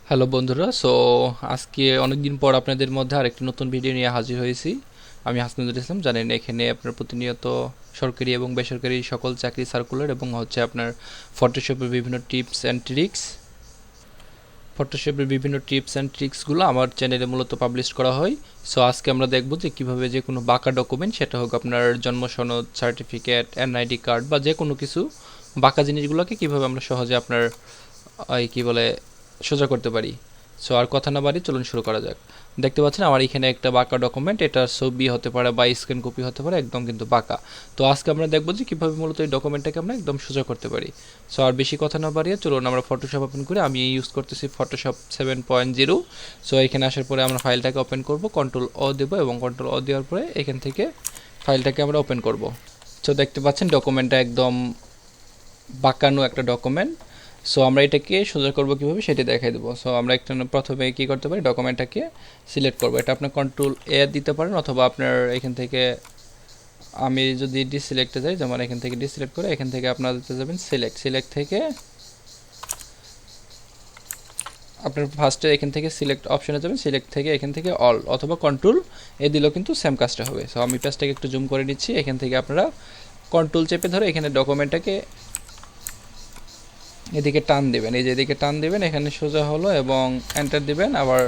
Hello বন্ধুরা, আজকে অনেক দিন পর আপনাদের মধ্যে আরেকটি নতুন ভিডিও নিয়ে হাজির হয়েছি। আমি হাসনাদুল ইসলাম। জানেন, এখানে আপনার প্রতিনিয়ত সরকারি এবং বেসরকারি সকল চাকরি সার্কুলার এবং আপনার ফটোশপের বিভিন্ন টিপস অ্যান্ড ট্রিক্স ফটোশপের বিভিন্ন টিপস অ্যান্ড ট্রিক্সগুলো আমার চ্যানেলে মূলত পাবলিশ করা হয়। আজকে আমরা দেখব যে কীভাবে যে কোনো বাঁকা ডকুমেন্ট, সেটা হোক আপনার জন্ম সনদ, সার্টিফিকেট, এনআইডি কার্ড বা যে কোনো কিছু বাঁকা জিনিসগুলোকে কীভাবে আমরা সহজে আপনার কী বলে সোজা করতে পারি। আর কথা না বাড়ি, চলুন শুরু করা যাক। দেখতে পাচ্ছেন আমার এখানে একটা বাঁকা ডকুমেন্ট, এটা ছবি হতে পারে বা স্ক্যান কপি হতে পারে, একদম কিন্তু বাঁকা। আজকে আমরা দেখবো যে কীভাবে মূলত এই ডকুমেন্টটাকে আমরা একদম সোজা করতে পারি। আর বেশি কথা না বাড়িয়ে চলুন আমরা ফটোশপ ওপেন করি। আমি ইউজ করতেছি ফটোশপ 7.0। এখানে আসার পরে আমরা ফাইলটাকে ওপেন করব, কন্ট্রোল ও দেবো এবং কন্ট্রোল ও দেওয়ার পরে এখান থেকে ফাইলটাকে আমরা ওপেন করব। দেখতে পাচ্ছেন ডকুমেন্টটা একদম বাঁকানো একটা ডকুমেন্ট। আমরা এটাকে সোজা করবো কীভাবে সেটা দেখাই দেবো। আমরা একটা প্রথমে কী করতে পারি, ডকুমেন্টটাকে সিলেক্ট করবো। এটা আপনার কন্ট্রোল এ দিতে পারেন, অথবা আপনার এখান থেকে, আমি যদি ডিসিলেক্টে যাই, যেমন এখান থেকে ডিসিলেক্ট করে এখান থেকে আপনারা দিতে যাবেন সিলেক্ট থেকে আপনার ফার্স্টে এখান থেকে সিলেক্ট অপশনে যাবেন, সিলেক্ট থেকে এখান থেকে অল অথবা কন্ট্রোল এ দিলেও কিন্তু সেম কাজটা হবে। আমি পেজটাকে একটু জুম করে নিচ্ছি। এখান থেকে আপনারা কন্ট্রোল চেপে ধরে এখানে ডকুমেন্টটাকে এদিকে টান দেবেন, এই যে এদিকে টান দেবেন, এখানে সোজা হলো এবং এন্টার দিবেন আবার।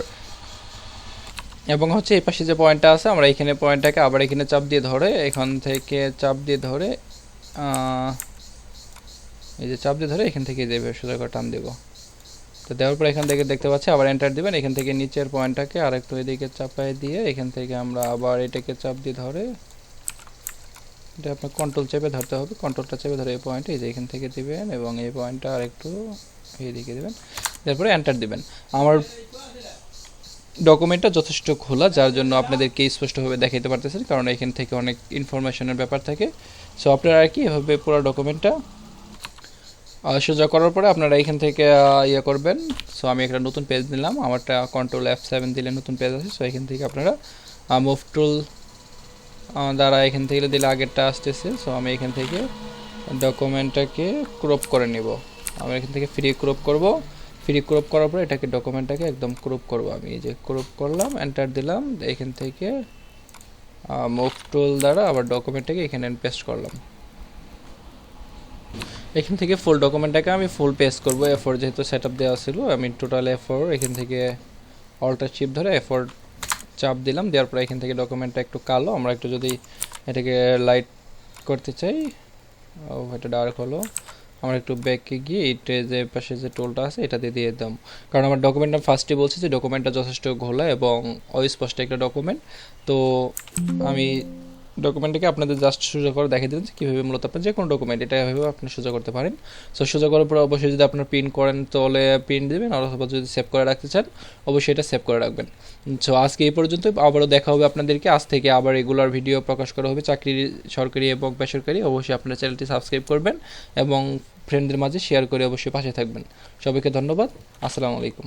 এবং এই পাশে যে পয়েন্টটা আছে, আমরা এখানে পয়েন্টটাকে আবার এখানে চাপ দিয়ে ধরে, এখান থেকে চাপ দিয়ে ধরে, এই যে চাপ দিয়ে ধরে এখান থেকে দেবে, সোজা করে টান দেবো। দেওয়ার পর এখান থেকে দেখতে পাচ্ছি আবার এন্টার দিবেন। এখান থেকে নিচের পয়েন্টটাকে আর একটু এদিকে চাপায় দিয়ে এখান থেকে আমরা আবার এটাকে চাপ দিয়ে ধরে, এটা আপনার কন্ট্রোল চেপে ধরতে হবে। কন্ট্রোলটা চেপে ধরে এই পয়েন্টে, এই যে এখান থেকে দিবেন এবং এই পয়েন্টটা আর একটু এইদিকে দেবেন, তারপরে এন্টার দিবেন। আমার ডকুমেন্টটা যথেষ্ট খোলা, যার জন্য আপনাদেরকে স্পষ্টভাবে দেখাতে পারতেছেন, কারণ এখান থেকে অনেক ইনফরমেশনের ব্যাপার থাকে। আপনারা আর কি এভাবে পুরো ডকুমেন্টটা সোজা করার পরে আপনারা এখান থেকে ইয়ে করবেন। আমি একটা নতুন পেজ নিলাম, আমারটা কন্ট্রোল F7 দিলে নতুন পেজ আছে। এখান থেকে আপনারা মুভ টুল দ্বারা এখান থেকে দিলে আগেরটা আসতেছে। আমি এখান থেকে ডকুমেন্টটাকে ক্রপ করে নিব। আমি এখান থেকে ফ্রি ক্রপ করব। ফ্রি ক্রপ করার পরে এটাকে ডকুমেন্টটাকে একদম ক্রপ করব। আমি এই যে ক্রপ করলাম, এন্টার দিলাম, এখান থেকে মুভ টুল দ্বারা আবার ডকুমেন্টটাকে এখানে পেস্ট করলাম। এখান থেকে ফুল ডকুমেন্টটাকে আমি ফুল পেস্ট করব। A4 যেহেতু সেট আপ দেওয়া ছিল, আমি টোটাল A4 এখান থেকে অল্টার চিপ ধরে A4 চাপ দিলাম। দেওয়ার পরে এখান থেকে ডকুমেন্টটা একটু কালো, আমরা একটু যদি এটাকে লাইট করতে চাই, এটা ডার্ক হলো, আমরা একটু ব্যাকে গিয়ে এইটা যে পাশে যে টোলটা আছে এটা দিয়ে দিয়ে দিলাম। কারণ আমার ডকুমেন্টটা ফার্স্টে বলছি যে ডকুমেন্টটা যথেষ্ট ঘোলা এবং অস্পষ্ট একটা ডকুমেন্ট। তো আমি ডকুমেন্টটাকে আপনাদের জাস্ট সোজা করে দেখিয়ে দিন যে কীভাবে মূলত আপনার যে কোনো ডকুমেন্ট এটা এভাবে আপনি সোজা করতে পারেন। সোজা করার পরে অবশ্যই যদি আপনার প্রিন্ট করেন তাহলে প্রিন্ট দেবেন, অথবা যদি সেভ করে রাখতে চান অবশ্যই এটা সেভ করে রাখবেন। আজকে এই পর্যন্ত, আবারও দেখা হবে আপনাদেরকে। আজ থেকে আবার রেগুলার ভিডিও প্রকাশ করা হবে চাকরির, সরকারি এবং বেসরকারি। অবশ্যই আপনার চ্যানেলটি সাবস্ক্রাইব করবেন এবং ফ্রেন্ডদের মাঝে শেয়ার করে অবশ্যই পাশে থাকবেন। সবাইকে ধন্যবাদ। আসসালামু আলাইকুম।